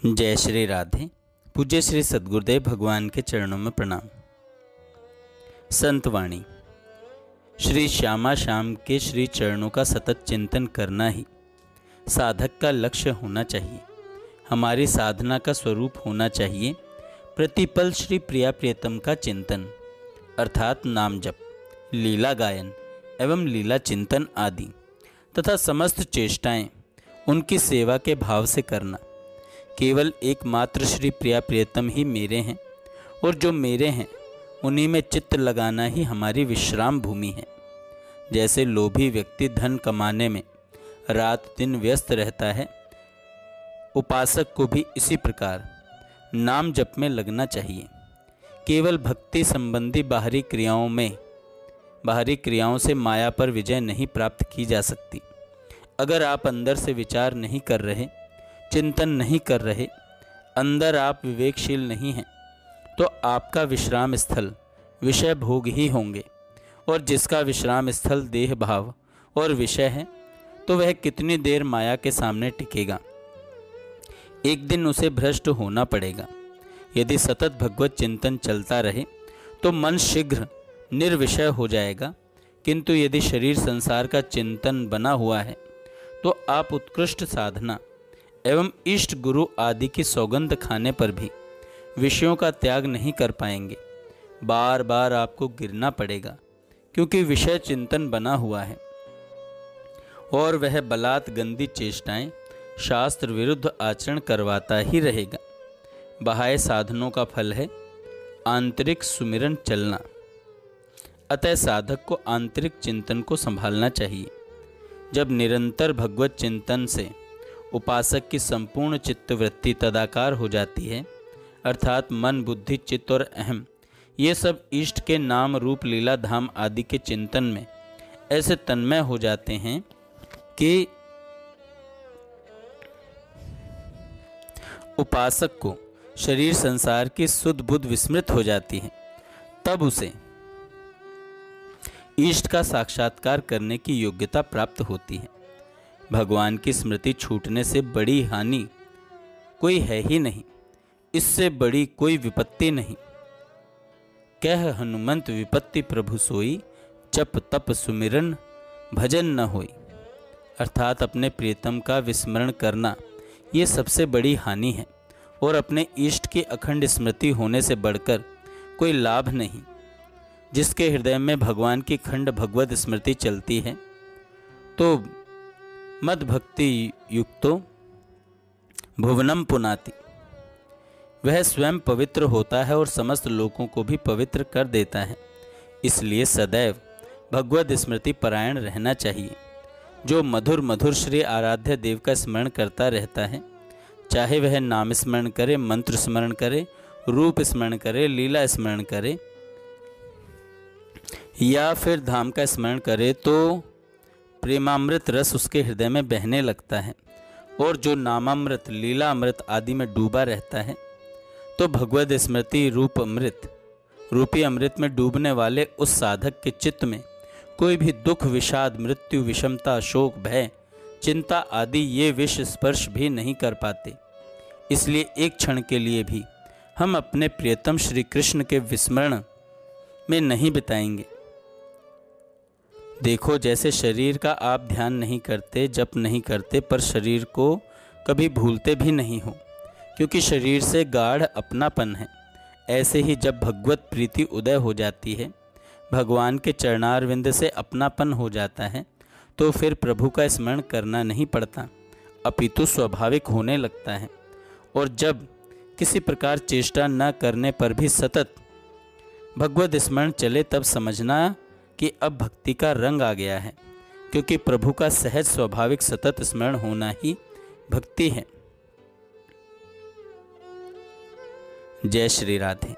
जय श्री राधे। पूज्य श्री सद्गुरुदेव भगवान के चरणों में प्रणाम। संतवाणी। श्री श्यामा श्याम के श्री चरणों का सतत चिंतन करना ही साधक का लक्ष्य होना चाहिए, हमारी साधना का स्वरूप होना चाहिए। प्रतिपल श्री प्रिया प्रियतम का चिंतन अर्थात नाम जप, लीला गायन एवं लीला चिंतन आदि तथा समस्त चेष्टाएं उनकी सेवा के भाव से करना। केवल एकमात्र श्री प्रिया प्रियतम ही मेरे हैं और जो मेरे हैं उन्हीं में चित्त लगाना ही हमारी विश्राम भूमि है। जैसे लोभी व्यक्ति धन कमाने में रात दिन व्यस्त रहता है, उपासक को भी इसी प्रकार नाम जप में लगना चाहिए। केवल भक्ति संबंधी बाहरी क्रियाओं से माया पर विजय नहीं प्राप्त की जा सकती। अगर आप अंदर से विचार नहीं कर रहे, चिंतन नहीं कर रहे, अंदर आप विवेकशील नहीं हैं, तो आपका विश्राम स्थल विषय भोग ही होंगे। और जिसका विश्राम स्थल देह भाव और विषय है, तो वह कितनी देर माया के सामने टिकेगा। एक दिन उसे भ्रष्ट होना पड़ेगा। यदि सतत भगवत चिंतन चलता रहे तो मन शीघ्र निर्विषय हो जाएगा, किंतु यदि शरीर संसार का चिंतन बना हुआ है तो आप उत्कृष्ट साधना एवं इष्ट गुरु आदि की सौगंध खाने पर भी विषयों का त्याग नहीं कर पाएंगे। बार बार आपको गिरना पड़ेगा, क्योंकि विषय चिंतन बना हुआ है और वह बलात् गंदी चेष्टाएं शास्त्र विरुद्ध आचरण करवाता ही रहेगा। बाह्य साधनों का फल है आंतरिक सुमिरन चलना। अतः साधक को आंतरिक चिंतन को संभालना चाहिए। जब निरंतर भगवत चिंतन से उपासक की संपूर्ण चित्तवृत्ति तदाकार हो जाती है, अर्थात मन बुद्धि चित्त और अहम ये सब इष्ट के नाम रूप लीला धाम आदि के चिंतन में ऐसे तन्मय हो जाते हैं कि उपासक को शरीर संसार की सुध बुध विस्मृत हो जाती है। तब उसे इष्ट का साक्षात्कार करने की योग्यता प्राप्त होती है। भगवान की स्मृति छूटने से बड़ी हानि कोई है ही नहीं, इससे बड़ी कोई विपत्ति नहीं। कह हनुमंत विपत्ति प्रभु सोई, जप तप सुमिरन भजन न होई। अर्थात अपने प्रियतम का विस्मरण करना ये सबसे बड़ी हानि है और अपने इष्ट की अखंड स्मृति होने से बढ़कर कोई लाभ नहीं। जिसके हृदय में भगवान की खंड भगवत स्मृति चलती है तो मद भक्ति युक्तो भुवनम पुनाति, वह स्वयं पवित्र होता है और समस्त लोगों को भी पवित्र कर देता है। इसलिए सदैव भगवत स्मृति परायण रहना चाहिए। जो मधुर मधुर श्री आराध्य देव का स्मरण करता रहता है, चाहे वह नाम स्मरण करे, मंत्र स्मरण करे, रूप स्मरण करे, लीला स्मरण करे या फिर धाम का स्मरण करे, तो प्रेमामृत रस उसके हृदय में बहने लगता है। और जो नामामृत लीला अमृत आदि में डूबा रहता है, तो भगवत स्मृति रूपी अमृत में डूबने वाले उस साधक के चित्त में कोई भी दुख विषाद मृत्यु विषमता शोक भय चिंता आदि ये विष स्पर्श भी नहीं कर पाते। इसलिए एक क्षण के लिए भी हम अपने प्रियतम श्री कृष्ण के विस्मरण में नहीं बिताएंगे। देखो, जैसे शरीर का आप ध्यान नहीं करते, जप नहीं करते, पर शरीर को कभी भूलते भी नहीं हो, क्योंकि शरीर से गाढ़ अपनापन है। ऐसे ही जब भगवत प्रीति उदय हो जाती है, भगवान के चरणारविंद से अपनापन हो जाता है, तो फिर प्रभु का स्मरण करना नहीं पड़ता, अपितु स्वाभाविक होने लगता है। और जब किसी प्रकार चेष्टा न करने पर भी सतत भगवत स्मरण चले, तब समझना कि अब भक्ति का रंग आ गया है, क्योंकि प्रभु का सहज स्वाभाविक सतत स्मरण होना ही भक्ति है। जय श्री राधे।